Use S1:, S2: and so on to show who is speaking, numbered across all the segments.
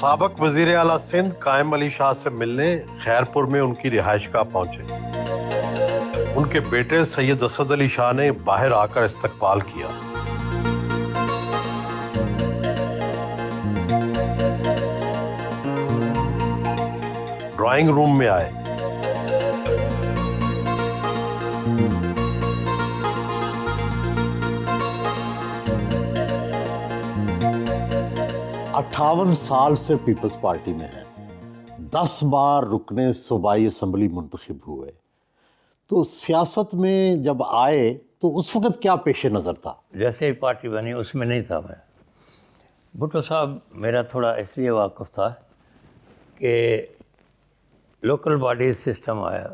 S1: سابق وزیر اعلیٰ سندھ قائم علی شاہ سے ملنے خیرپور میں ان کی رہائش گاہ پہنچے۔ ان کے بیٹے سید اسد علی شاہ نے باہر آ کر استقبال کیا۔ ڈرائنگ روم میں آئے۔
S2: اٹھاون سال سے پیپلز پارٹی میں ہیں، 10 بار رکن صوبائی اسمبلی منتخب ہوئے، تو سیاست میں جب آئے تو اس وقت کیا پیش نظر تھا؟
S3: جیسے ہی پارٹی بنی اس میں نہیں تھا میں۔ بھٹو صاحب میرا تھوڑا اس لیے واقف تھا کہ لوکل باڈی سسٹم آیا،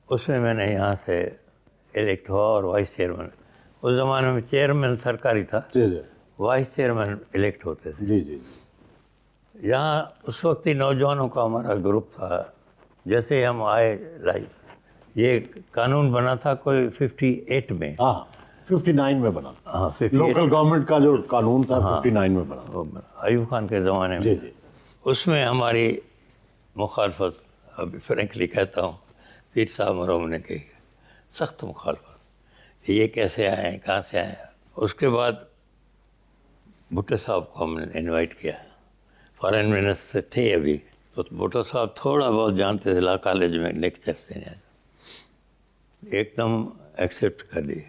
S3: اس میں نے یہاں سے الیکٹ ہوا اور وائس چیئرمین، اس زمانے میں چیئرمین سرکاری تھا، وائس چیئرمین الیکٹ ہوتے تھے۔
S2: جی جی
S3: یہاں اس وقت ہی نوجوانوں کا ہمارا گروپ تھا۔ جیسے ہم آئے لائف، یہ قانون بنا تھا کوئی 58 میں،
S2: ہاں 59 میں بنا،
S3: ہاں 58
S2: لوکل گورنمنٹ کا جو قانون تھا 59 میں بنا،
S3: ایوب خان کے زمانے میں۔
S2: جی جی
S3: اس میں ہماری مخالفت، ابھی فرینکلی کہتا ہوں، پیر صاحب مرحوم نے کی سخت مخالفت، یہ کیسے آئے ہیں، کہاں سے آئے ہیں۔ اس کے بعد بھٹو صاحب کو ہم نے انوائٹ کیا، فارن منسٹر تھے ابھی، تو بھٹو صاحب تھوڑا بہت جانتے تھے، لا کالج میں لیکچرس دینے، ایک دم ایکسیپٹ کر لی۔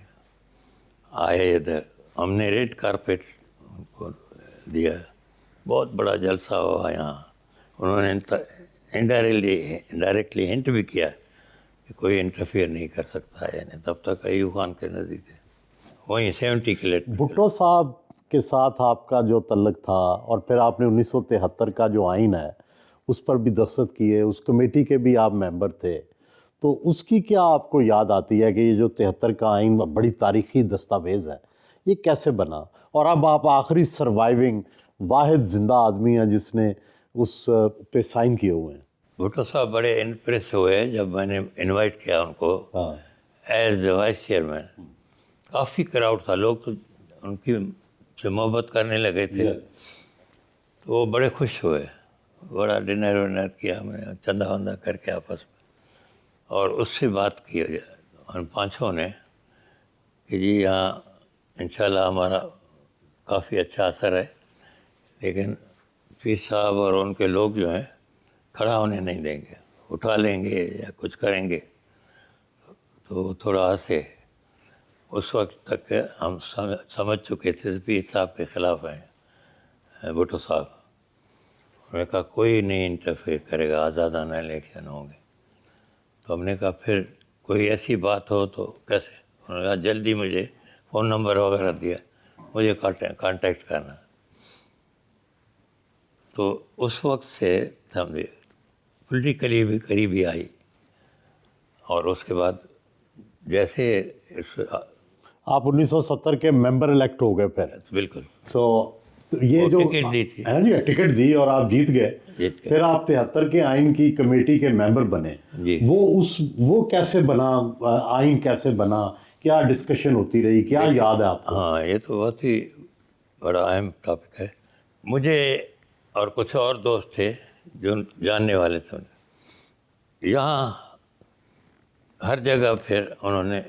S3: آئے ادھر، ہم نے ریڈ کارپیٹ ان کو دیا، بہت بڑا جلسہ ہوا یہاں۔ انہوں نے انڈائریکٹلی ہنٹ بھی کیا کہ کوئی انٹرفیئر نہیں کر سکتا ہے، یعنی تب تک ایوب خان کے نزدیک تھے، وہیں 70 کے لیٹ۔
S2: بھٹو صاحب کے ساتھ آپ کا جو تعلق تھا، اور پھر آپ نے 1973 کا جو آئین ہے اس پر بھی دستخط کیے، اس کمیٹی کے بھی آپ ممبر تھے، تو اس کی کیا آپ کو یاد آتی ہے کہ یہ جو 73 کا آئین بڑی تاریخی دستاویز ہے، یہ کیسے بنا؟ اور اب آپ آخری سروائیونگ واحد زندہ آدمی ہیں جس نے اس پہ سائن کیے ہوئے ہیں۔
S3: بھٹو صاحب بڑے امپریس ہوئے جب میں نے انوائٹ کیا ان کو ایز وائس چیئرمین۔ کافی کراؤڈ تھا، لوگ تو ان کی سے محبت کرنے لگے تھے، تو وہ بڑے خوش ہوئے، بڑا ڈنر ونر کیا ہم نے، چندہ وندہ کر کے آپس میں، اور اس سے بات کی ہم پانچوں نے کہ جی یہاں انشاءاللہ ہمارا کافی اچھا اثر ہے، لیکن پیر صاحب اور ان کے لوگ جو ہیں کھڑا ہونے نہیں دیں گے، اٹھا لیں گے یا کچھ کریں گے۔ تو تھوڑا ہنسے۔ اس وقت تک ہم سمجھ چکے تھے پیر صاحب کے خلاف ہیں بھٹو صاحب۔ انہوں نے کہا کوئی نہیں انٹرفیئر کرے گا، آزادانہ الیکشن ہوں گے۔ تو ہم نے کہا پھر کوئی ایسی بات ہو تو کیسے؟ انہوں نے کہا جلدی مجھے فون نمبر وغیرہ دیا، مجھے کانٹیکٹ کرنا۔ تو اس وقت سے ہم پولیٹیکلی بھی قریبی آئی، اور اس کے بعد جیسے
S2: آپ 1970 کے ممبر الیکٹ ہو گئے پھر؟
S3: بالکل۔
S2: تو یہ جو
S3: ٹکٹ دی تھی،
S2: جی ٹکٹ دی اور آپ جیت گئے،
S3: جیت گئے۔
S2: پھر آپ 73 کے آئین کی کمیٹی کے ممبر بنے۔
S3: جی،
S2: وہ کیسے بنا آئین، کیسے بنا، کیا ڈسکشن ہوتی رہی، کیا یاد ہے آپ کو؟
S3: ہاں یہ تو بہت ہی بڑا اہم ٹاپک ہے۔ مجھے اور کچھ اور دوست تھے جو جاننے والے تھے، یہاں ہر جگہ پھر انہوں نے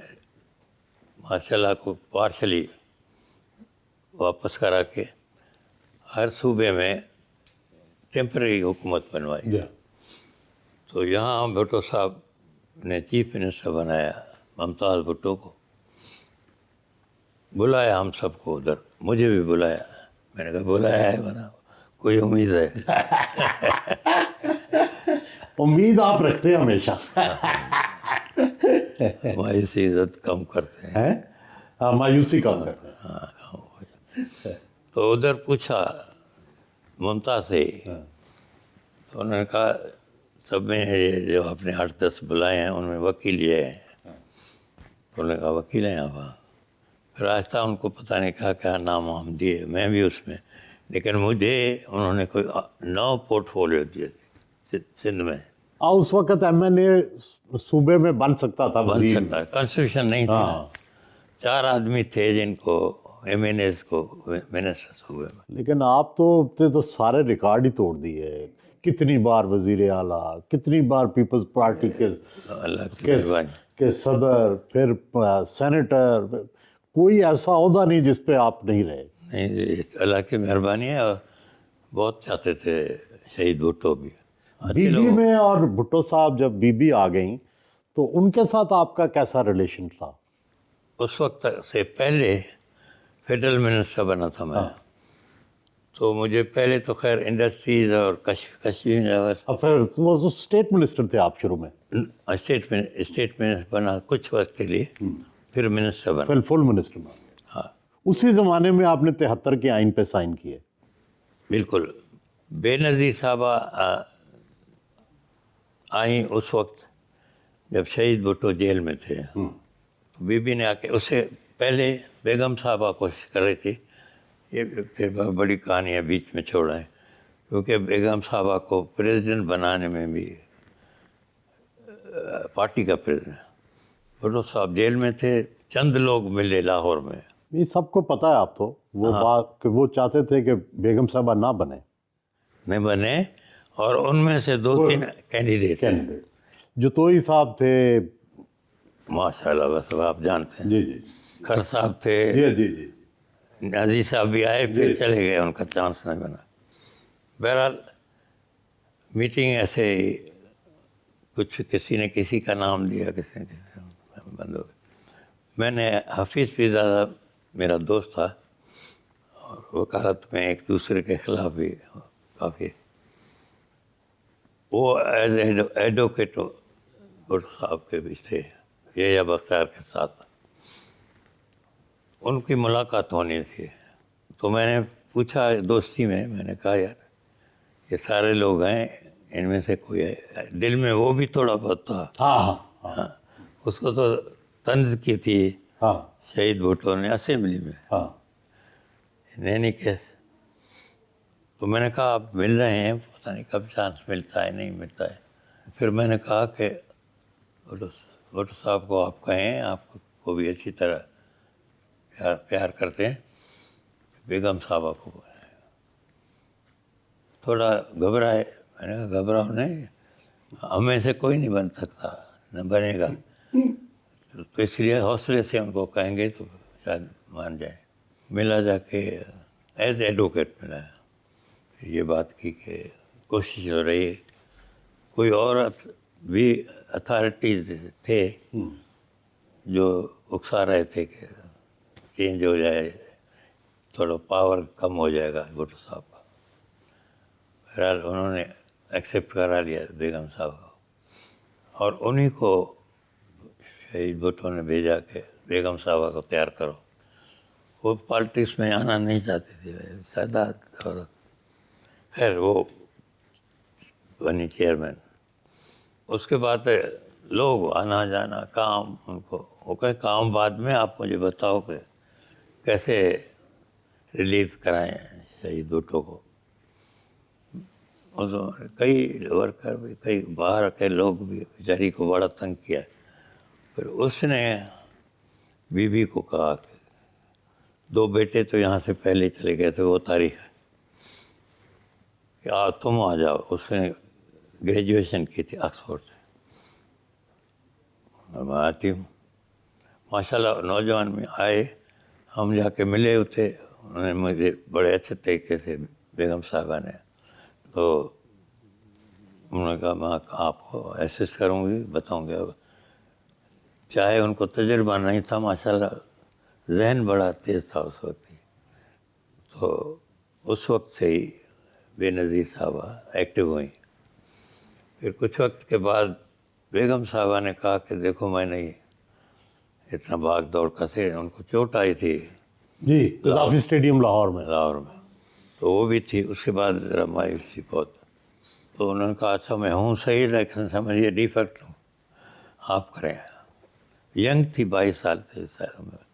S3: ماشاء اللہ کو پارشلی واپس کرا کے ہر صوبے میں ٹیمپرری حکومت بنوائی۔ تو یہاں بھٹو صاحب نے چیف منسٹر بنایا ممتاز بھٹو کو، بلایا ہم سب کو ادھر، مجھے بھی بلایا۔ میں نے کہا بلایا ہے بنا، کوئی امید ہے؟
S2: امید آپ رکھتے ہیں ہمیشہ،
S3: مایوسی عزت کم کرتے ہیں،
S2: مایوسی کم کرتے ہیں۔
S3: ہاں کم ہو جائے۔ تو ادھر پوچھا ممتاز سے، تو انہوں نے کہا سب میں جو آپ نے 8-10 بلائے ہیں ان میں وکیل یہ ہیں۔ تو انہوں نے کہا وکیل ہیں آپ؟ پھر آہستہ ان کو پتہ نہیں کیا نام ہم دیے، میں بھی اس میں، لیکن مجھے انہوں نے کوئی 9 پورٹ فولیو دیے تھے سندھ میں۔
S2: اس وقت ایم این اے صوبے میں بن سکتا تھا،
S3: بن سکتا ہے، کانسٹیٹیوشن نہیں تھی نا۔ 4 آدمی تھے جن کو MNAs کو منسٹرس ہوئے.
S2: لیکن آپ تو سارے ریکارڈ ہی توڑ دیے. کتنی بار وزیر اعلیٰ, کتنی بار پیپلز پارٹی
S3: اللہ کی مہربانی.
S2: کے صدر, پھر سینیٹر, کوئی ایسا عہدہ نہیں جس پہ آپ نہیں رہے.
S3: نہیں, اللہ کی مہربانی ہے. اور بہت چاہتے تھے شہید بھٹو بھی.
S2: بی بی میں, اور بھٹو صاحب جب بی بی آ گئیں تو ان کے ساتھ آپ کا کیسا ریلیشن تھا؟
S3: اس وقت سے پہلے فیڈرل منسٹر بنا تھا میں, تو مجھے پہلے تو خیر انڈسٹریز اور کشمیر
S2: پھر وہ اسٹیٹ منسٹر تھے آپ شروع میں؟
S3: اسٹیٹ منسٹر بنا کچھ وقت کے لیے, پھر منسٹر بنا.
S2: پھر فل منسٹر بنا.
S3: ہاں
S2: اسی زمانے میں آپ نے 73 کے آئین پہ سائن کیے.
S3: بالکل. بے نظیر صاحبہ آئیں اس وقت جب شہید بھٹو جیل میں تھے. بی بی نے آ کے, اس سے پہلے بیگم صاحبہ کوشش کر رہی تھی. یہ پھر بہت بڑی کہانی ہے, بیچ میں چھوڑا ہے, کیونکہ بیگم صاحبہ کو پریزیڈنٹ بنانے میں بھی پارٹی کا پریزیڈنٹ, بھٹو صاحب جیل میں تھے, چند لوگ ملے لاہور میں.
S2: یہ سب کو پتہ ہے آپ تو, وہ بات کہ وہ چاہتے تھے کہ بیگم صاحبہ نہ بنے,
S3: اور ان میں سے 2-3 کینڈیڈیٹ
S2: جتوئی صاحب تھے,
S3: ماشاء اللہ, بس آپ جانتے ہیں.
S2: جی جی,
S3: کھر صاحب تھے,
S2: جی جی جی,
S3: نازی صاحب بھی آئے, پھر چلے گئے, ان کا چانس نہیں بنا. بہرحال میٹنگ ایسے ہی, کچھ کسی نے کسی کا نام دیا, کسی نے بند ہو گئی. میں نے حفیظ پیرزادہ میرا دوست تھا, اور وہ کہا تمہیں ایک دوسرے کے خلاف بھی کافی, وہ ایز ایڈوکیٹ بھٹو صاحب کے بھی تھے, یہ بختیار کے ساتھ. ان کی ملاقات ہونی تھی, تو میں نے پوچھا دوستی میں, میں نے کہا یار یہ سارے لوگ ہیں, ان میں سے کوئی ہے, دل میں وہ بھی تھوڑا بہت تھا. ہاں, اس کو تو طنز کی تھی شہید بھٹو نے اسمبلی میں, نہیں کیس. تو میں نے کہا آپ مل رہے ہیں, پتہ نہیں کب چانس ملتا ہے, نہیں ملتا ہے. پھر میں نے کہا کہ بھٹو صاحب کو آپ کہیں, آپ کو بھی اچھی طرح پیار کرتے ہیں, بیگم صاحبہ کو. تھوڑا گھبرائے. میں نے کہا گھبراؤ نہیں, ہمیں سے کوئی نہیں بن سکتا, نہ بنے گا, تو اس لیے حوصلے سے ان کو کہیں گے تو شاید مان جائیں. ملا جا کے ایز ایڈوکیٹ ملا. یہ بات کی کہ کوشش ہو رہی ہے, کوئی اور بھی اتھارٹیز تھے جو اکسا رہے تھے کہ چینج ہو جائے, تھوڑا پاور کم ہو جائے گا بھٹو صاحب کا. بہرحال انہوں نے ایکسیپٹ کرا لیا بیگم صاحب کو, اور انہی کو شہید بھٹو نے بھیجا کہ بیگم صاحبہ کو تیار کرو. وہ پالیٹکس میں آنا نہیں چاہتی تھی, سادات عورت. خیر وہ بنی چیئرمین. اس کے بعد لوگ آنا جانا, کام ان کو, وہ کہے کام بعد میں, آپ مجھے بتاؤ کہ کیسے ریلیف کرائیں شہید بھٹو کو. کئی ورکر بھی, کئی باہر کے لوگ بھی بیچاری کو بڑا تنگ کیا. پھر اس نے بی بی کو کہا کہ 2 بیٹے تو یہاں سے پہلے چلے گئے تھے, وہ تاریخ ہے کہ تم آ جاؤ. اس نے گریجویشن کی تھی آکسفورڈ سے. میں آتی ہوں, ماشاء اللہ نوجوان میں آئے, ہم جا کے ملے ہوتے, انہوں نے مجھے بڑے اچھے طریقے سے, بیگم صاحبہ نے, تو انہوں نے کہا میں آپ کو ایسس کروں گی, بتاؤں گی. چاہے ان کو تجربہ نہیں تھا, ماشاء اللہ ذہن بڑا تیز تھا اس وقت ہی. تو اس وقت سے ہی بے نظیر صاحبہ ایکٹیو ہوئیں. پھر کچھ وقت کے بعد بیگم صاحبہ نے کہا کہ دیکھو میں نہیں اتنا بھاگ دوڑ کا سے, ان کو چوٹ آئی تھی
S2: جی قذافی اسٹیڈیم لاہور میں,
S3: تو وہ بھی تھی. اس کے بعد ذرا مایوس تھی بہت. تو انہوں نے کہا اچھا میں ہوں صحیح, لیکن سمجھیے ڈیفیکٹ ہوں, آپ کریں. ینگ تھی, 22 سال تھے اس سال میں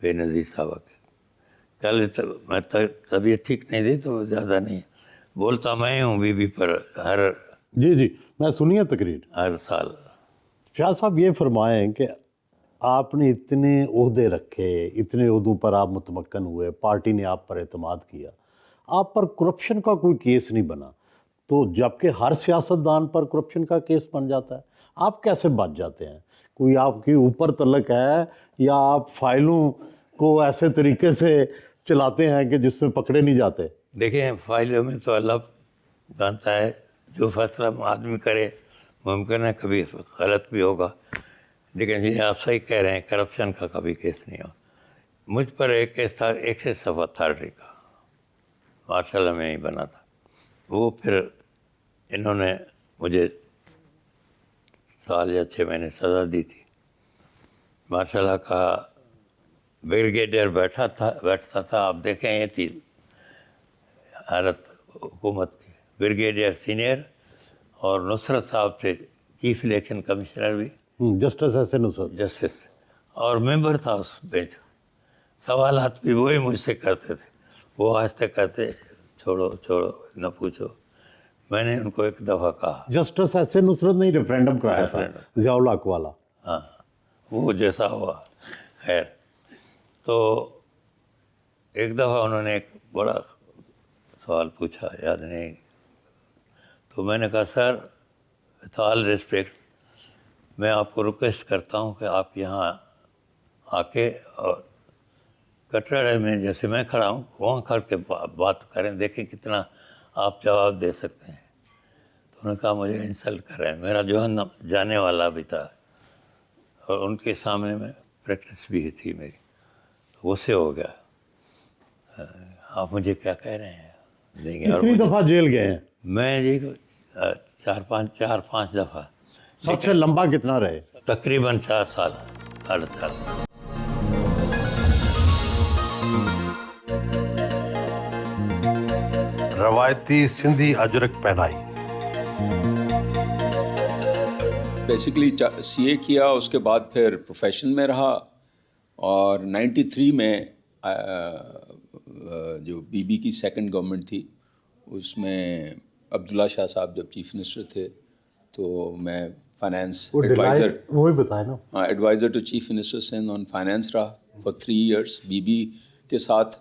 S3: بے نظیر صاحبہ کے. کل میں طبیعت ٹھیک نہیں تھی تو زیادہ نہیں بولتا, میں ہوں بی بی پر ہر
S2: جی جی میں سنیے تقریر.
S3: ہر سال.
S2: شاہ صاحب یہ فرمائیں کہ آپ نے اتنے عہدے رکھے، اتنے عہدوں پر آپ متمکن ہوئے، پارٹی نے آپ پر اعتماد کیا، آپ پر کرپشن کا کوئی کیس نہیں بنا، تو جبکہ ہر سیاستدان پر کرپشن کا کیس بن جاتا ہے، آپ کیسے بچ جاتے ہیں؟ کوئی آپ کی اوپر تعلق ہے یا آپ فائلوں کو ایسے طریقے سے چلاتے ہیں کہ جس میں پکڑے نہیں جاتے؟
S3: دیکھیں فائلوں میں تو اللہ جانتا ہے، جو فیصلہ آدمی کرے ممکن ہے کبھی غلط بھی ہوگا، لیکن یہ آپ صحیح کہہ رہے ہیں، کرپشن کا کبھی کیس نہیں ہوا۔ مجھ پر ایک کیس تھا ایکسیس آف اتھارٹی کا، ماشاء اللہ میں ہی بنا تھا، وہ پھر انہوں نے مجھے 1 یا 6 مہینے سزا دی تھی۔ ماشاء اللہ کا بریگیڈیئر بیٹھتا تھا، آپ دیکھیں یہ تھی حالت حکومت کی، بریگیڈیئر سینئر، اور نصرت صاحب تھے چیف الیکشن کمشنر بھی،
S2: جسٹس ایسے نصرت،
S3: جسٹس، اور ممبر تھا اس بینچ، سوالات بھی وہی مجھ سے کرتے تھے، وہ آہستہ کہتے چھوڑو نہ پوچھو۔ میں نے ان کو ایک دفعہ کہا،
S2: جسٹس ایسے نصرت نے ریفرینڈم کرایا تھا ضیاء الحق والا،
S3: ہاں وہ جیسا ہوا خیر، تو ایک دفعہ انہوں نے ایک بڑا سوال پوچھا، یاد نہیں، تو میں نے کہا سر وتھ آل ریسپیکٹ میں آپ کو ریکویسٹ کرتا ہوں کہ آپ یہاں آ کے اور کٹڑے میں جیسے میں کھڑا ہوں وہاں کھڑ کے بات کریں، دیکھیں کتنا آپ جواب دے سکتے ہیں۔ تو انہوں نے کہا مجھے انسلٹ کر رہے ہیں، میرا جوہنم جانے والا بھی تھا اور ان کے سامنے میں پریکٹس بھی تھی میری، غصے ہو گیا، آپ مجھے کیا کہہ رہے ہیں؟
S2: کتنی دفعہ جیل گئے ہیں؟
S3: میں جی 4-5 دفعہ،
S2: سب سے لمبا کتنا رہے؟
S3: تقریباً 4 سال، 4.5 سال۔
S1: روایتی سندھی اجرک پہنائی،
S4: بیسیکلی سی اے کیا، اس کے بعد پھر پروفیشن میں رہا، اور 93 میں جو بی بی کی سیکنڈ گورنمنٹ تھی اس میں عبداللہ شاہ صاحب جب چیف منسٹر تھے تو میں فائنینس ایڈوائزر،
S2: وہی بتائے نا،
S4: adviser to chief minister Sindh on finance رہا فار 3 ایئرس۔ بی بی کے ساتھ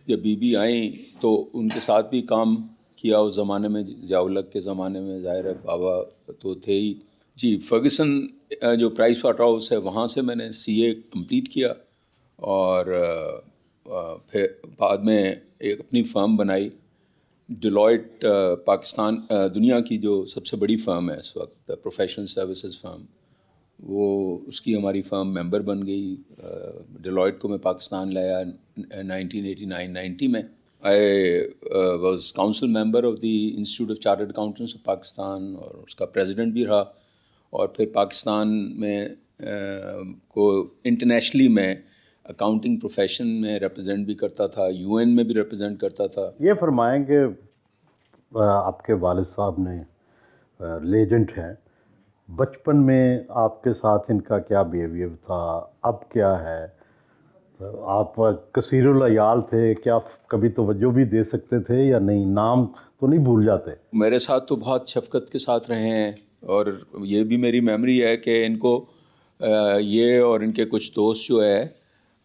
S4: جب بی بی آئیں تو ان کے ساتھ بھی کام کیا اس زمانے میں، ضیاء الحق کے زمانے میں، ظاہر ہے بابا تو تھے ہی جی۔ فرگسن جو پرائس واٹر ہاؤس ہے وہاں سے میں نے سی اے کمپلیٹ کیا، اور پھر بعد میں ایک اپنی فرم بنائی، ڈیلائٹ پاکستان، دنیا کی جو سب سے بڑی فرم ہے اس وقت، پروفیشنل سروسز فرم، وہ اس کی ہماری فرم ممبر بن گئی۔ ڈیلائٹ کو میں پاکستان لایا 1989-90 میں۔ I was council member of the institute of chartered accountants of Pakistan, اور اس کا پریزیڈنٹ بھی رہا، اور پھر پاکستان میں کو انٹرنیشنلی میں اکاؤنٹنگ پروفیشن میں ریپرزینٹ بھی کرتا تھا، یو این میں بھی ریپرزینٹ کرتا تھا۔
S2: یہ فرمائیں کہ آپ کے والد صاحب نے لیجنڈ ہیں، بچپن میں آپ کے ساتھ ان کا کیا بیہیویئر تھا، اب کیا ہے؟ آپ کثیر العیال تھے، کیا کبھی توجہ بھی دے سکتے تھے یا نہیں؟ نام تو نہیں بھول جاتے؟
S4: میرے ساتھ تو بہت شفقت کے ساتھ رہے ہیں، اور یہ بھی میری میموری ہے کہ ان کو یہ اور ان کے کچھ دوست جو ہے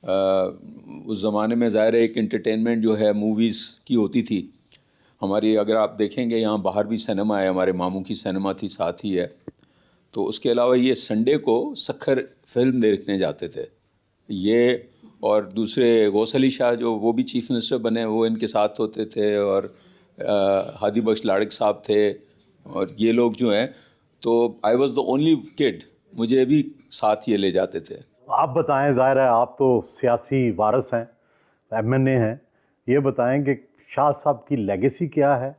S4: اس زمانے میں ظاہر ہے ایک انٹرٹینمنٹ جو ہے موویز کی ہوتی تھی ہماری، اگر آپ دیکھیں گے یہاں باہر بھی سینما ہے، ہمارے ماموں کی سینما تھی ساتھ ہی ہے، تو اس کے علاوہ یہ سنڈے کو سکھر فلم دیکھنے جاتے تھے یہ، اور دوسرے غوث علی شاہ جو وہ بھی چیف منسٹر بنے وہ ان کے ساتھ ہوتے تھے، اور ہادی بخش لاڑک صاحب تھے، اور یہ لوگ جو ہیں، تو آئی واز دا اونلی کڈ، مجھے بھی ساتھ یہ لے جاتے تھے۔
S2: آپ بتائیں، ظاہر ہے آپ تو سیاسی وارث ہیں، ایم این اے ہیں، یہ بتائیں کہ شاہ صاحب کی لیگیسی کیا ہے،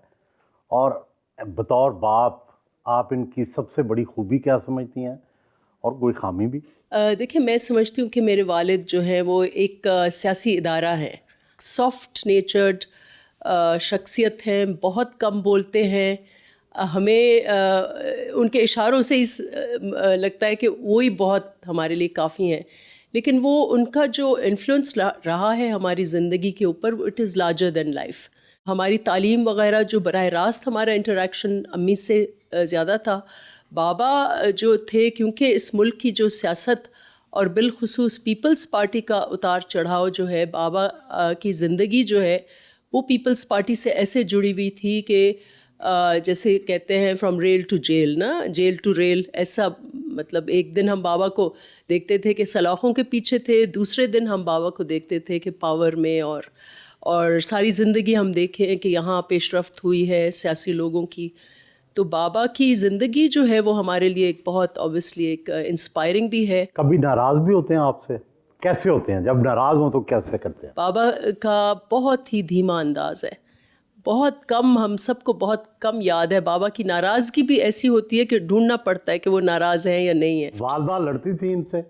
S2: اور بطور باپ آپ ان کی سب سے بڑی خوبی کیا سمجھتی ہیں، اور کوئی خامی بھی؟
S5: دیکھیں میں سمجھتی ہوں کہ میرے والد جو ہیں وہ ایک سیاسی ادارہ ہیں، سافٹ نیچرڈ شخصیت ہیں، بہت کم بولتے ہیں، ہمیں ان کے اشاروں سے ہی لگتا ہے کہ وہی بہت ہمارے لیے کافی ہیں، لیکن وہ ان کا جو انفلوئنس رہا ہے ہماری زندگی کے اوپر، it is larger then life. ہماری تعلیم وغیرہ جو براہ راست ہمارا انٹریکشن امی سے زیادہ تھا، بابا جو تھے کیونکہ اس ملک کی جو سیاست اور بالخصوص پیپلز پارٹی کا اتار چڑھاؤ جو ہے، بابا کی زندگی جو ہے وہ پیپلز پارٹی سے ایسے جڑی ہوئی تھی کہ جیسے کہتے ہیں فرام ریل ٹو جیل نا، جیل ٹو ریل، ایسا مطلب ایک دن ہم بابا کو دیکھتے تھے کہ سلاخوں کے پیچھے تھے، دوسرے دن ہم بابا کو دیکھتے تھے کہ پاور میں، اور ساری زندگی ہم دیکھیں کہ یہاں پیش رفت ہوئی ہے سیاسی لوگوں کی. تو بابا کی زندگی جو ہے وہ ہمارے لیے ایک بہت اوبیسلی ایک انسپائرنگ بھی ہے.
S2: کبھی ناراض بھی ہوتے ہیں آپ سے؟ کیسے ہوتے ہیں جب ناراض ہوں تو کیسے کرتے ہیں؟
S5: بابا کا بہت ہی دھیما انداز ہے، بہت کم، ہم سب کو بہت کم یاد ہے. بابا کی ناراضگی بھی ایسی ہوتی ہے کہ ڈھونڈنا پڑتا ہے کہ وہ ناراض ہیں یا نہیں ہیں.
S2: والدہ لڑتی تھی ان سے؟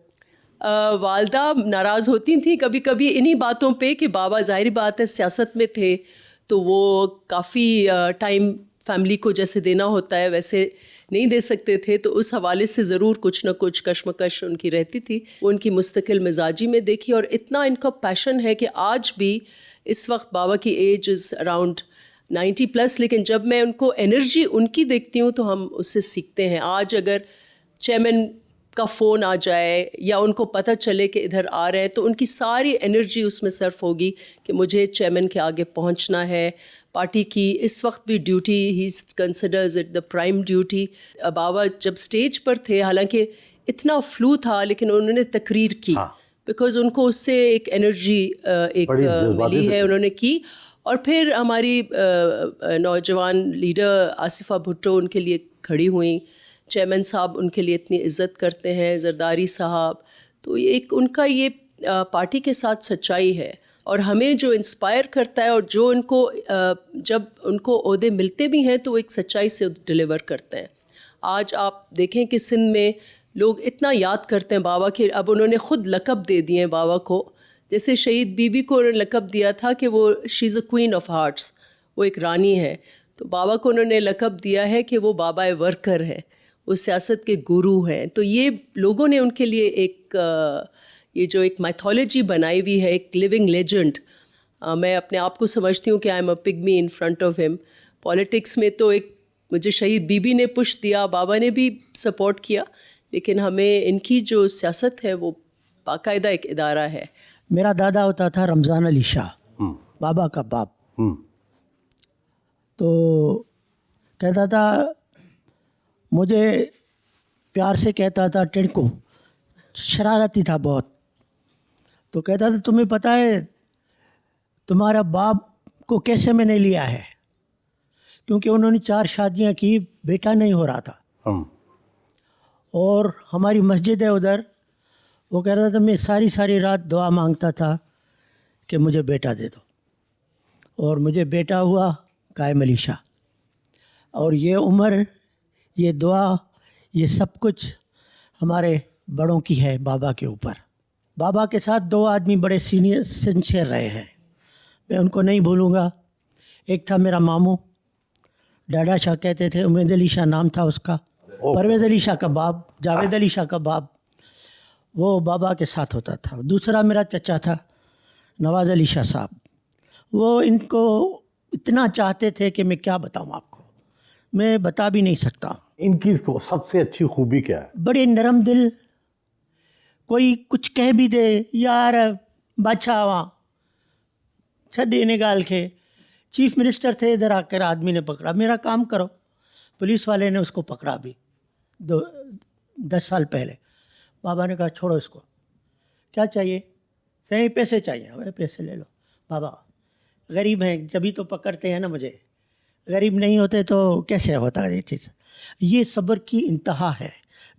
S5: والدہ ناراض ہوتی تھیں کبھی کبھی انہی باتوں پہ کہ بابا ظاہری بات ہے سیاست میں تھے تو وہ کافی ٹائم فیملی کو جیسے دینا ہوتا ہے ویسے نہیں دے سکتے تھے، تو اس حوالے سے ضرور کچھ نہ کچھ کشمکش ان کی رہتی تھی. وہ ان کی مستقل مزاجی میں دیکھی، اور اتنا ان کا پیشن ہے کہ آج بھی اس وقت بابا کی ایج از اراؤنڈ 90+، لیکن جب میں ان کو انرجی ان کی دیکھتی ہوں تو ہم اس سے سیکھتے ہیں. آج اگر چیئرمین کا فون آ جائے یا ان کو پتہ چلے کہ ادھر آ رہے ہیں تو ان کی ساری انرجی اس میں صرف ہوگی کہ مجھے چیئرمین کے آگے پہنچنا ہے. پارٹی کی اس وقت بھی duty he considers it the prime duty. بابا جب سٹیج پر تھے، حالانکہ اتنا فلو تھا لیکن انہوں نے تقریر کی بیکاز ان کو اس سے ایک انرجی ایک ملی ہے، انہوں نے کی. اور پھر ہماری نوجوان لیڈر آصفہ بھٹو ان کے لیے کھڑی ہوئیں، چیئرمین صاحب ان کے لیے اتنی عزت کرتے ہیں، زرداری صاحب. تو ایک ان کا یہ پارٹی کے ساتھ سچائی ہے، اور ہمیں جو انسپائر کرتا ہے اور جو ان کو جب ان کو عہدے ملتے بھی ہیں تو وہ ایک سچائی سے ڈلیور کرتے ہیں. آج آپ دیکھیں کہ سندھ میں لوگ اتنا یاد کرتے ہیں بابا کے، اب انہوں نے خود لقب دے دیے ہیں بابا کو. جیسے شہید بی بی کو انہوں نے لقب دیا تھا کہ وہ شی از اے کوئین آف ہارٹس، وہ ایک رانی ہے. تو بابا کو انہوں نے لقب دیا ہے کہ وہ بابا ورکر ہے، وہ سیاست کے گرو ہیں. تو یہ لوگوں نے ان کے لیے ایک یہ جو ایک مائتھولوجی بنائی ہوئی ہے، ایک لیونگ لیجنڈ. میں اپنے آپ کو سمجھتی ہوں کہ I am a pygmy in front of ہم. پالیٹکس میں تو ایک مجھے شہید بی بی نے پش دیا، بابا نے بھی سپورٹ کیا، لیکن ہمیں ان کی جو سیاست ہے وہ باقاعدہ ایک ادارہ ہے.
S6: میرا دادا ہوتا تھا رمضان علی شاہ، بابا کا باپ. تو کہتا تھا، مجھے پیار سے کہتا تھا ٹنکو، شرارتی تھا بہت. تو کہتا تھا تمہیں پتہ ہے تمہارا باپ کو کیسے میں نے لیا ہے؟ کیونکہ انہوں نے 4 شادیاں کی، بیٹا نہیں ہو رہا تھا. اور ہماری مسجد ہے ادھر، وہ کہہ رہا تھا میں ساری رات دعا مانگتا تھا کہ مجھے بیٹا دے دو. اور مجھے بیٹا ہوا قائم علی شاہ. اور یہ عمر، یہ دعا، یہ سب کچھ ہمارے بڑوں کی ہے بابا کے اوپر. بابا کے ساتھ 2 آدمی بڑے سنسیئر رہے ہیں، میں ان کو نہیں بھولوں گا. ایک تھا میرا ماموں، ڈاڈا شاہ کہتے تھے، امید علی شاہ نام تھا اس کا، پرویز علی شاہ کا باپ، جاوید علی شاہ کا باپ، وہ بابا کے ساتھ ہوتا تھا. دوسرا میرا چچا تھا نواز علی شاہ صاحب، وہ ان کو اتنا چاہتے تھے کہ میں کیا بتاؤں آپ کو، میں بتا بھی نہیں سکتا.
S2: ان کی سب سے اچھی خوبی کیا ہے؟
S6: بڑے نرم دل. کوئی کچھ کہہ بھی دے، یار بادشاہ وہاں چھڈے نگال کے. چیف منسٹر تھے، ادھر آ کر آدمی نے پکڑا، میرا کام کرو، پولیس والے نے اس کو پکڑا بھی 10 سال پہلے. بابا نے کہا چھوڑو اس کو، کیا چاہیے؟ صحیح پیسے چاہیے، پیسے لے لو. بابا غریب ہیں جبھی تو پکڑتے ہیں نا مجھے، غریب نہیں ہوتے تو کیسے ہوتا یہ چیز. یہ صبر کی انتہا ہے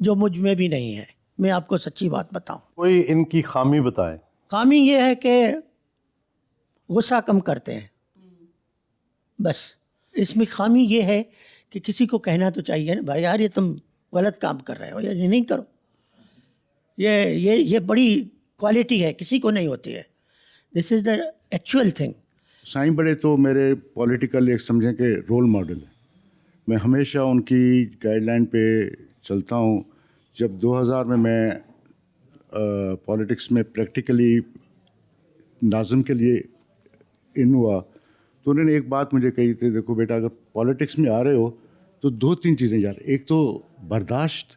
S6: جو مجھ میں بھی نہیں ہے، میں آپ کو سچی بات بتاؤں.
S2: کوئی ان کی خامی بتائیں.
S6: خامی یہ ہے کہ غصہ کم کرتے ہیں، بس. اس میں خامی یہ ہے کہ کسی کو کہنا تو چاہیے نا بھائی یار یہ تم غلط کام کر رہے ہو، یہ نہیں کرو. یہ بڑی کوالٹی ہے، کسی کو نہیں ہوتی ہے. دس از دا ایکچوئل تھنگ.
S7: سائیں بڑے تو میرے پولیٹیکل ایک سمجھیں کہ رول ماڈل ہیں. میں ہمیشہ ان کی گائیڈ لائن پہ چلتا ہوں. جب 2000 میں پولیٹکس میں پریکٹیکلی ناظم کے لیے ان ہوا تو انہوں نے ایک بات مجھے کہی تھی، دیکھو بیٹا اگر پولیٹکس میں آ رہے ہو تو 2-3 چیزیں یار، ایک تو برداشت،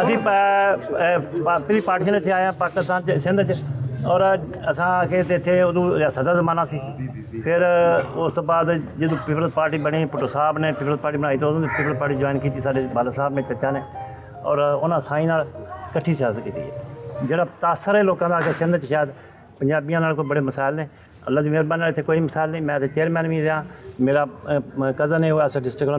S8: ਅਸੀਂ ਪਹਿਲੀ ਪਾਰਟੀਸ਼ਨ ਇੱਥੇ ਆਏ ਹਾਂ ਪਾਕਿਸਤਾਨ 'ਚ ਸਿੰਧ 'ਚ ਔਰ ਅਸਾਂ ਆ ਕੇ ਤੇ ਇੱਥੇ ਉਦੋਂ ਰਿਆਸਤ ਦਾ ਜ਼ਮਾਨਾ ਸੀ। ਫਿਰ ਉਸ ਤੋਂ ਬਾਅਦ ਜਦੋਂ ਪੀਪਲਜ਼ ਪਾਰਟੀ ਬਣੀ, ਭੁੱਟੋ ਸਾਹਿਬ ਨੇ ਪੀਪਲਜ਼ ਪਾਰਟੀ ਬਣਾਈ ਤਾਂ ਉਦੋਂ ਪੀਪਲਜ਼ ਪਾਰਟੀ ਜੁਆਇਨ ਕੀਤੀ ਸਾਡੇ ਬਾਲਾ ਸਾਹਿਬ ਨੇ, ਚਾਚਾ ਨੇ, ਔਰ ਉਹਨਾਂ ਸਾਈਂ ਨਾਲ ਇਕੱਠੀ ਸਿਆਸਤ ਕੀਤੀ ਹੈ। ਜਿਹੜਾ ਤਾਸਰ ਹੈ ਲੋਕਾਂ ਦਾ ਆ ਕੇ ਸਿੰਧ 'ਚ ਸ਼ਾਇਦ ਪੰਜਾਬੀਆਂ ਨਾਲ ਕੋਈ ਬੜੇ ਮਸਾਇਲ ਨੇ, ਅੱਲਾ ਦੀ ਮਿਹਰਬਾਨੀ ਨਾਲ ਇੱਥੇ ਕੋਈ ਮਸਾਇਲ ਨਹੀਂ। ਮੈਂ ਤਾਂ ਚੇਅਰਮੈਨ ਵੀ ਰਿਹਾ, ਮੇਰਾ ਕਜ਼ਨ ਹੈ ਉਹ ਐਸ ਡਿਸਟ੍ਰਿਕਟ ਦਾ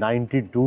S2: 92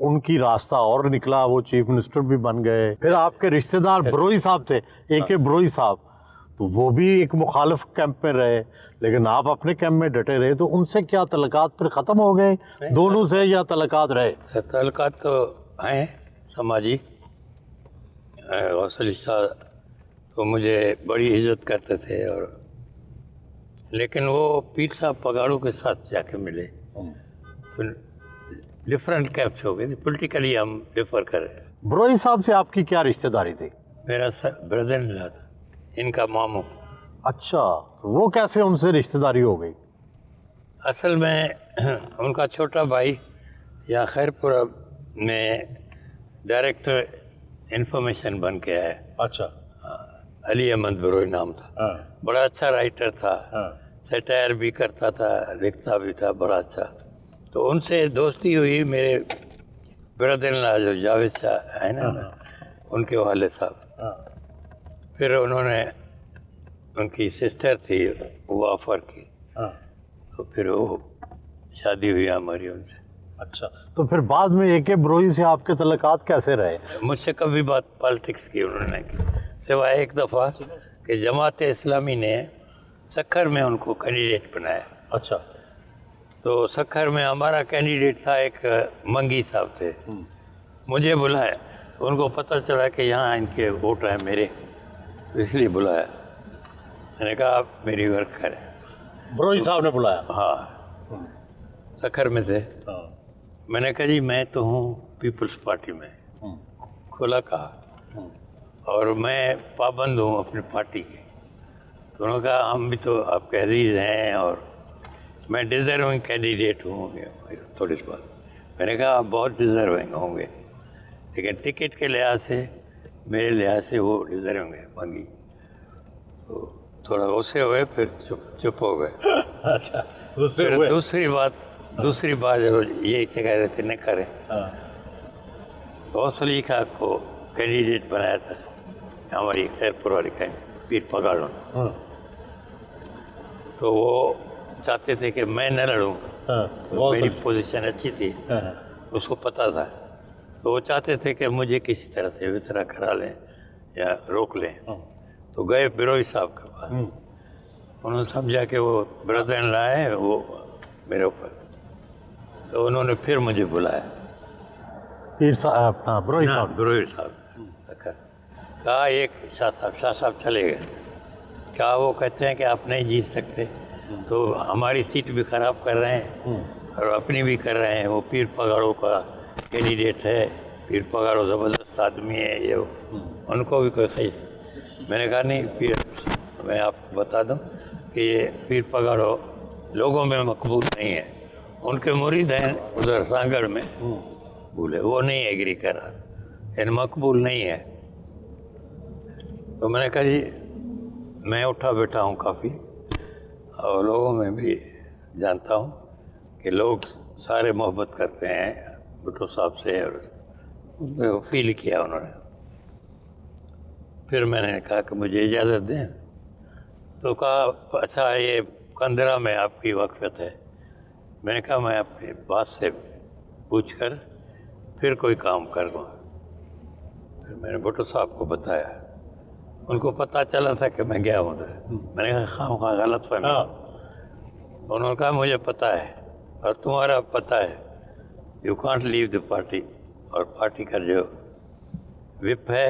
S2: ان کی راستہ اور نکلا, وہ چیف منسٹر بھی بن گئے. پھر آپ کے رشتہ دار بروئی صاحب تھے, اے کے بروئی صاحب, تو وہ بھی ایک مخالف کیمپ میں رہے, لیکن آپ اپنے کیمپ میں ڈٹے رہے. تو ان سے کیا تعلقات پھر ختم ہو گئے دونوں سے, یا تعلقات رہے؟
S3: تعلقات تو ہیں سماجی. غوث علی شاہ تو مجھے بڑی عزت کرتے تھے, اور لیکن وہ پیر صاحب پگاڑوں کے ساتھ جا کے ملے تو ڈفرینٹ کیمپس ہو گئے. پولیٹیکلی ہم ڈفر کر رہے ہیں.
S2: بروئی صاحب سے آپ کی کیا رشتہ داری تھی؟
S3: میرا بردر ان لا تھا, ان کا ماموں.
S2: اچھا, تو وہ کیسے ان سے رشتہ داری ہو گئی؟
S3: اصل میں ان کا چھوٹا بھائی یا خیر پورہ میں ڈائریکٹر انفارمیشن بن کے ہے.
S2: اچھا,
S3: علی احمد بروئی نام تھا. بڑا اچھا رائٹر تھا, سیٹائر بھی کرتا تھا, لکھتا بھی تھا, بڑا اچھا. تو ان سے دوستی ہوئی. میرے بردر ان لا جو جاوید شاہ ہے نا, ان کے والد صاحب, پھر انہوں نے, ان کی سسٹر تھی وافر کی, تو پھر وہ شادی ہوئی ہماری ان سے.
S2: اچھا, تو پھر بعد میں اے کے بروئی سے آپ کے تعلقات کیسے رہے؟
S3: مجھ سے کبھی بات پالیٹکس کی انہوں نے کی, سوائے ایک دفعہ کہ جماعت اسلامی نے سکھر میں ان کو کینڈیڈیٹ بنایا.
S2: اچھا,
S3: تو سکھر میں ہمارا کینڈیڈیٹ تھا ایک منگی صاحب تھے. مجھے بلایا, ان کو پتہ چلا کہ یہاں ان کے ووٹ ہیں میرے, تو اس لیے بلایا. میں نے کہا آپ میری ورک کریں.
S2: بروئی صاحب نے بلایا؟
S3: ہاں, سکھر میں تھے. میں نے کہا جی میں تو ہوں پیپلز پارٹی میں, کھلا کہا, اور میں پابند ہوں اپنی پارٹی کی. تو انہوں نے کہا ہم بھی تو آپ کے عزیز ہیں, اور میں ڈیزرونگ کینڈیڈیٹ ہوں. تھوڑی سی بات, میں نے کہا آپ بہت ڈیزرونگ ہوں گے, لیکن ٹکٹ کے لحاظ سے, میرے لحاظ سے وہ ڈیزرونگ ہے منگی. تو تھوڑا غصے ہوئے, پھر چپ ہو گئے.
S2: اچھا, غصے
S3: پھر
S2: ہوئے.
S3: دوسری بات جو یہ کہہ رہے تھے نہ کریں, غوث علی خان کو کینڈیڈیٹ بنایا تھا ہماری خیر پور والی پیر پگاڑوں نے. تو وہ چاہتے تھے کہ میں نہ لڑوں, میری پوزیشن اچھی تھی, اس کو پتہ تھا. تو وہ چاہتے تھے کہ مجھے کسی طرح سے وطرا کرا لیں یا روک لیں. تو گئے بروئی صاحب کے پاس, انہوں نے سمجھا کہ وہ بردر ان لا ہے وہ میرے اوپر. تو انہوں نے پھر مجھے بلایا,
S2: پیر صاحب, بروئی صاحب.
S3: بروئی صاحب کہا ایک شاہ صاحب چلے گئے. کیا وہ کہتے ہیں کہ آپ نہیں جیت سکتے, تو ہماری سیٹ بھی خراب کر رہے ہیں اور اپنی بھی کر رہے ہیں. وہ پیر پگاڑوں کا کینڈیڈیٹ ہے, پیر پگاڑوں زبردست آدمی ہے, یہ ان کو بھی کوئی خیال. میں نے کہا نہیں پیر, میں آپ کو بتا دوں کہ یہ پیر پگاڑوں لوگوں میں مقبول نہیں ہے. ان کے مرید ہیں ادھر سانگڑ میں, بولے وہ نہیں ایگری کر رہا, یعنی مقبول نہیں ہے. تو میں نے کہا جی میں اٹھا بیٹھا ہوں کافی, اور لوگوں میں بھی جانتا ہوں کہ لوگ سارے محبت کرتے ہیں بھٹو صاحب سے, اور فیل کیا انہوں نے. پھر میں نے کہا کہ مجھے اجازت دیں. تو کہا اچھا یہ کندرا میں آپ کی وقفت ہے. میں نے کہا میں اپنی بات سے پوچھ کر پھر کوئی کام کروں گا. پھر میں نے بھٹو صاحب کو بتایا, ان کو پتہ چلا تھا کہ میں گیا ہوں ادھر. میں نے کہا خواہ غلط فہمی. انہوں نے کہا مجھے پتہ ہے اور تمہارا پتہ ہے, you can't leave the party, اور پارٹی کا جو وپ ہے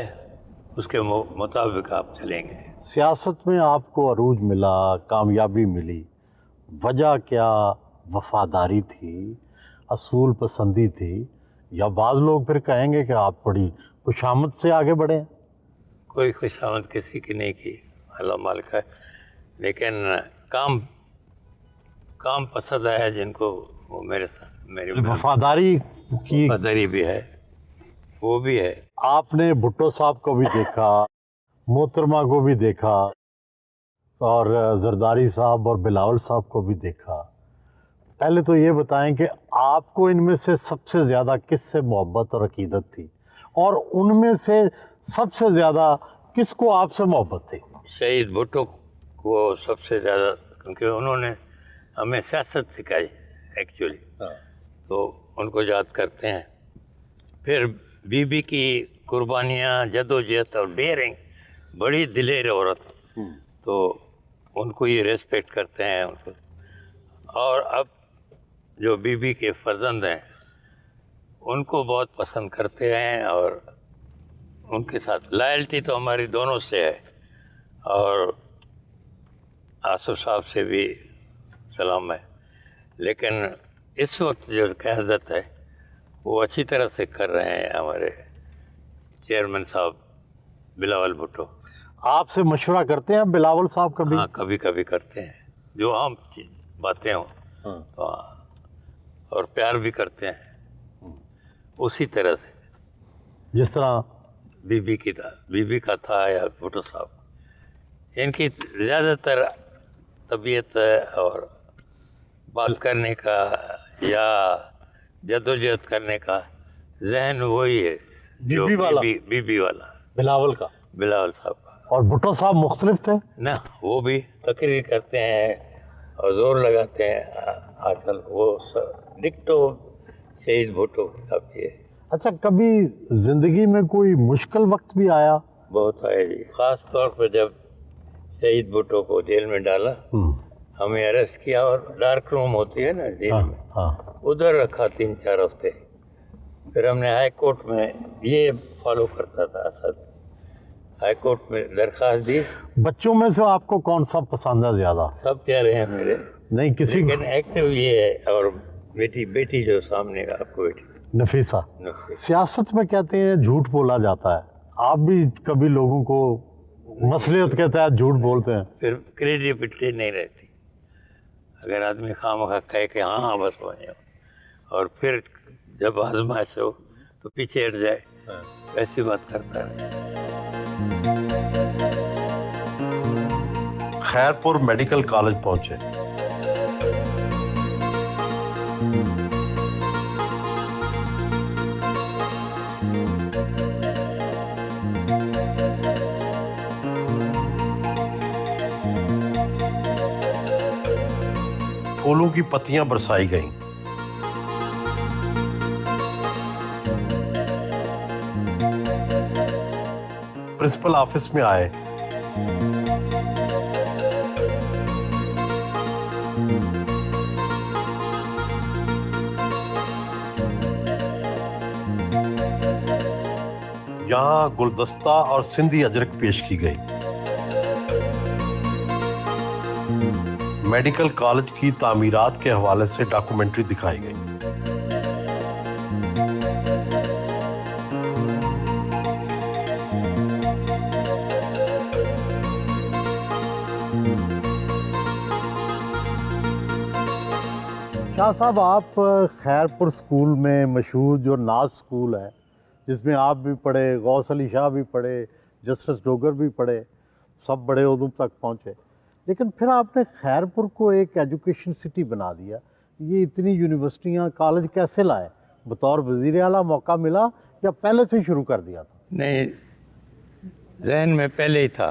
S3: اس کے مطابق آپ چلیں گے.
S2: سیاست میں آپ کو عروج ملا, کامیابی ملی, وجہ کیا؟ وفاداری تھی, اصول پسندی تھی, یا بعض لوگ پھر کہیں گے کہ آپ بڑی خوشامد سے آگے بڑھے؟
S3: کوئی خوشامد کسی کی نہیں کی, اللہ مالک ہے, لیکن کام پسند ہے جن کو, وہ میرے ساتھ میری
S2: وفاداری کی
S3: وفاداری بھی ہے, وہ بھی ہے.
S2: آپ نے بھٹو صاحب کو بھی دیکھا, محترمہ کو بھی دیکھا, اور زرداری صاحب اور بلاول صاحب کو بھی دیکھا. پہلے تو یہ بتائیں کہ آپ کو ان میں سے سب سے زیادہ کس سے محبت اور عقیدت تھی, اور ان میں سے سب سے زیادہ کس کو آپ سے محبت تھی؟
S3: شہید بھٹو کو سب سے زیادہ, کیونکہ انہوں نے ہمیں سیاست سکھائی ایکچولی, تو ان کو یاد کرتے ہیں. پھر بی کی قربانیاں، جدوجہد اور ڈیئرنگ، بڑی دلیر عورت، تو ان کو یہ ریسپیکٹ کرتے ہیں ان کو. اور اب جو بی کے فرزند ہیں ان کو بہت پسند کرتے ہیں، اور ان کے ساتھ لائلٹی تو ہماری دونوں سے ہے. اور آصف صاحب سے بھی سلام ہے، لیکن اس وقت جو قیادت ہے وہ اچھی طرح سے کر رہے ہیں ہمارے چیئرمین صاحب بلاول بھٹو.
S2: آپ سے مشورہ کرتے ہیں بلاول صاحب کبھی؟
S3: ہاں، کبھی کبھی کرتے ہیں، جو عام باتیں ہوں تو ہاں، اور پیار بھی کرتے ہیں اسی طرح سے
S2: جس طرح
S3: بی بی کا تھا یا بھٹو صاحب. ان کی زیادہ تر طبیعت اور بات کرنے کا یا جدوجہد کرنے کا ذہن وہی ہے جو
S2: بی بی والا؟
S3: بی بی والا
S2: بلاول کا.
S3: بلاول صاحب کا.
S2: اور بھٹو صاحب مختلف تھے؟
S3: نہ، وہ بھی تقریر کرتے ہیں اور زور لگاتے ہیں. آج کل وہ ڈکٹو شہید بھٹو کا بھی ہے.
S2: اچھا، کبھی زندگی میں کوئی مشکل وقت بھی آیا؟
S3: بہت آئے جی، خاص طور پہ جب شہید بھٹو کو جیل میں ڈالا، ہمیں اریسٹ کیا، اور ڈارک روم ہوتی ہے نا جیل میں،
S2: ہاں.
S3: ادھر رکھا 3-4 ہفتے. پھر ہم نے ہائی کورٹ میں یہ فالو کرتا تھا اسد، ہائی کورٹ میں درخواست دی.
S2: بچوں میں سے آپ کو کون سا پسند ہے زیادہ؟
S3: سب پیارے ہیں میرے،
S2: نہیں کسی
S3: لیکن ایکٹیو یہ ہے. اور بیٹی جو سامنے کا آپ کو بیٹی
S2: نفیسہ. سیاست میں کہتے ہیں جھوٹ بولا جاتا ہے، آپ بھی کبھی لوگوں کو مصلحت کے تحت جھوٹ بولتے ہیں؟
S3: پھر کریڈیبلٹی نہیں رہتی. اگر آدمی خواہ کہے کہ ہاں بس وہیں ہو، اور پھر جب آزمائش ہو تو پیچھے ہٹ جائے، ایسی بات کرتا رہے.
S1: خیرپور میڈیکل کالج پہنچے. پھولوں کی پتیاں برسائی گئیں. پرنسپل آفس میں آئے. یہاں گلدستہ اور سندھی اجرک پیش کی گئی. میڈیکل کالج کی تعمیرات کے حوالے سے ڈاکومنٹری دکھائی گئی.
S2: شاہ صاحب، آپ خیرپور سکول میں مشہور جو ناز سکول ہے جس میں آپ بھی پڑھے، غوث علی شاہ بھی پڑھے، جسٹس ڈوگر بھی پڑھے، سب بڑے عہدوں تک پہنچے، لیکن پھر آپ نے خیرپور کو ایک ایجوکیشن سٹی بنا دیا. یہ اتنی یونیورسٹیاں، کالج کیسے لائے؟ بطور وزیر اعلیٰ موقع ملا یا پہلے سے ہی شروع کر دیا تھا؟
S3: نہیں، ذہن میں پہلے ہی تھا،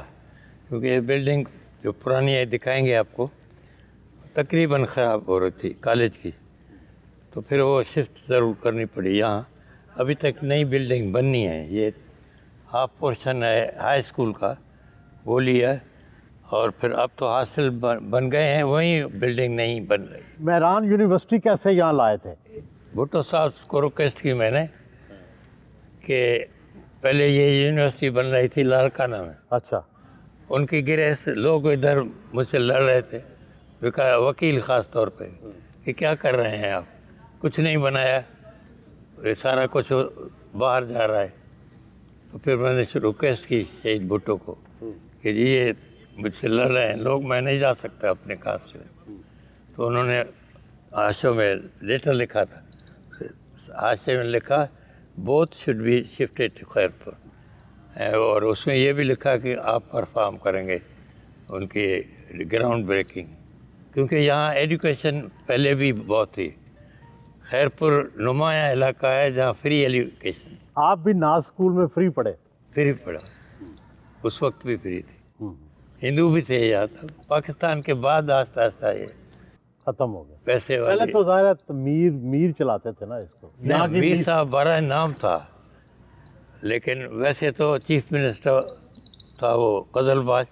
S3: کیونکہ یہ بلڈنگ جو پرانی ہے دکھائیں گے آپ کو، تقریباً خراب ہو رہی تھی کالج کی، تو پھر وہ شفٹ ضرور کرنی پڑی یہاں. ابھی تک نئی بلڈنگ بننی ہے. یہ ہاف پورشن ہے ہائی اسکول کا، وہ لیا، اور پھر اب تو ہاسٹل بن گئے ہیں، وہیں بلڈنگ نہیں بن رہی.
S2: مہران یونیورسٹی کیسے یہاں لائے تھے؟
S3: بھٹو صاحب کو ریکویسٹ کی میں نے کہ پہلے یہ یونیورسٹی بن رہی تھی لاڑکانہ میں.
S2: اچھا.
S3: ان کی گرہ سے لوگ ادھر مجھ سے لڑ رہے تھے، وکیل خاص طور پہ، کہ کیا کر رہے ہیں آپ، کچھ نہیں بنایا، یہ سارا کچھ باہر جا رہا ہے. تو پھر میں نے ریکویسٹ کی شہید بھٹو کو کہ جی یہ مجھ سے لڑ رہے ہیں لوگ، میں نہیں جا سکتا اپنے کاسٹ میں. تو انہوں نے حاشیے میں لیٹر لکھا تھا، حاشیے میں لکھا booth should be shifted to Khairpur, اور اس میں یہ بھی لکھا کہ آپ پرفارم کریں گے ان کی گراؤنڈ بریکنگ، کیونکہ یہاں ایجوکیشن پہلے بھی بہت تھی. خیرپور نمایاں علاقہ ہے جہاں فری ایجوکیشن.
S2: آپ بھی ناز اسکول میں فری پڑھے؟
S3: فری پڑھا، اس وقت بھی فری تھی. ہندو بھی تھے یہاں تک، پاکستان کے بعد آہستہ آہستہ یہ.
S2: ختم ہو گیا.
S3: پیسے
S2: پہلے
S3: والے.
S2: تو ظاہر ہے میر چلاتے تھے نا اس کو. یہاں کی
S3: میر صاحب بڑا نام تھا، لیکن ویسے تو چیف منسٹر تھا وہ قزل باش،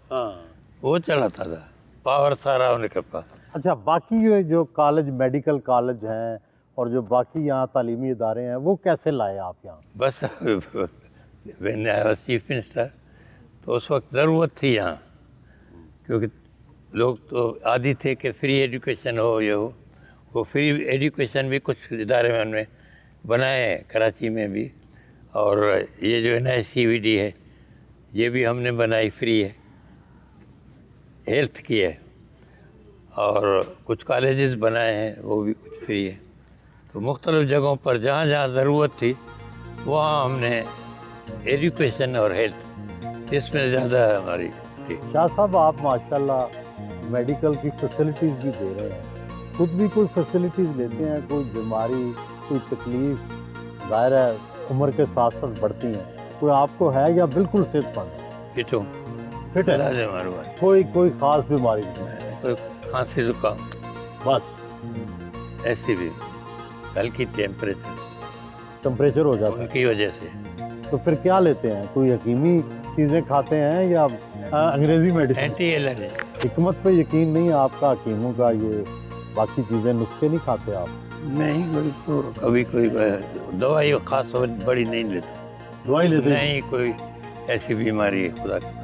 S3: وہ چلاتا تھا، پاور سارا ان کے پاس.
S2: اچھا، باقی یہ جو کالج، میڈیکل کالج ہیں اور جو باقی یہاں تعلیمی ادارے ہیں، وہ کیسے لائے آپ یہاں؟
S3: بس when I was chief minister تو اس وقت ضرورت تھی یہاں، کیونکہ لوگ تو عادی تھے کہ فری ایجوکیشن ہو یہ ہو. وہ فری ایجوکیشن بھی کچھ ادارے میں ہم نے بنائے ہیں کراچی میں بھی، اور یہ جو NICVD ہے یہ بھی ہم نے بنائی، فری ہے. ہیلتھ کی ہے، اور کچھ کالجز بنائے ہیں وہ بھی کچھ فری ہے. تو مختلف جگہوں پر جہاں جہاں ضرورت تھی وہاں ہم نے ایجوکیشن اور ہیلتھ اس میں زیادہ ہماری تھی.
S2: شاہ صاحب، آپ ماشاءاللہ میڈیکل کی فیسلٹیز بھی دے رہے ہیں، خود بھی کوئی فیسلٹیز لیتے ہیں؟ کوئی بیماری، کوئی تکلیف ظاہر ہے عمر کے ساتھ ساتھ بڑھتی ہیں، کوئی آپ کو ہے یا بالکل صحت مند ہے؟
S3: فٹ ہوں،
S2: فٹ ہے،
S3: لازم ہمارے پاس.
S2: کوئی خاص بیماری نہیں؟
S3: کوئی کھانسی زکام
S2: بس
S3: ایسی بھی ہلکی
S2: ٹمپریچر ہو جاتا
S3: ان
S2: ہے.
S3: کی وجہ سے.
S2: تو پھر کیا لیتے ہیں؟ کوئی حکیمی چیزیں کھاتے ہیں یا انگریزی میڈیسن؟
S3: Anti allergy.
S2: حکمت پہ یقین نہیں آپ کا حکیموں کا؟ یہ باقی چیزیں نسخے نہیں کھاتے آپ؟
S3: نہیں، کبھی کوئی دوائی خاص بڑی نہیں لیتے.
S2: دوائی لیتے ہیں؟
S3: نہیں کوئی ایسی بیماری ہے خدا کی.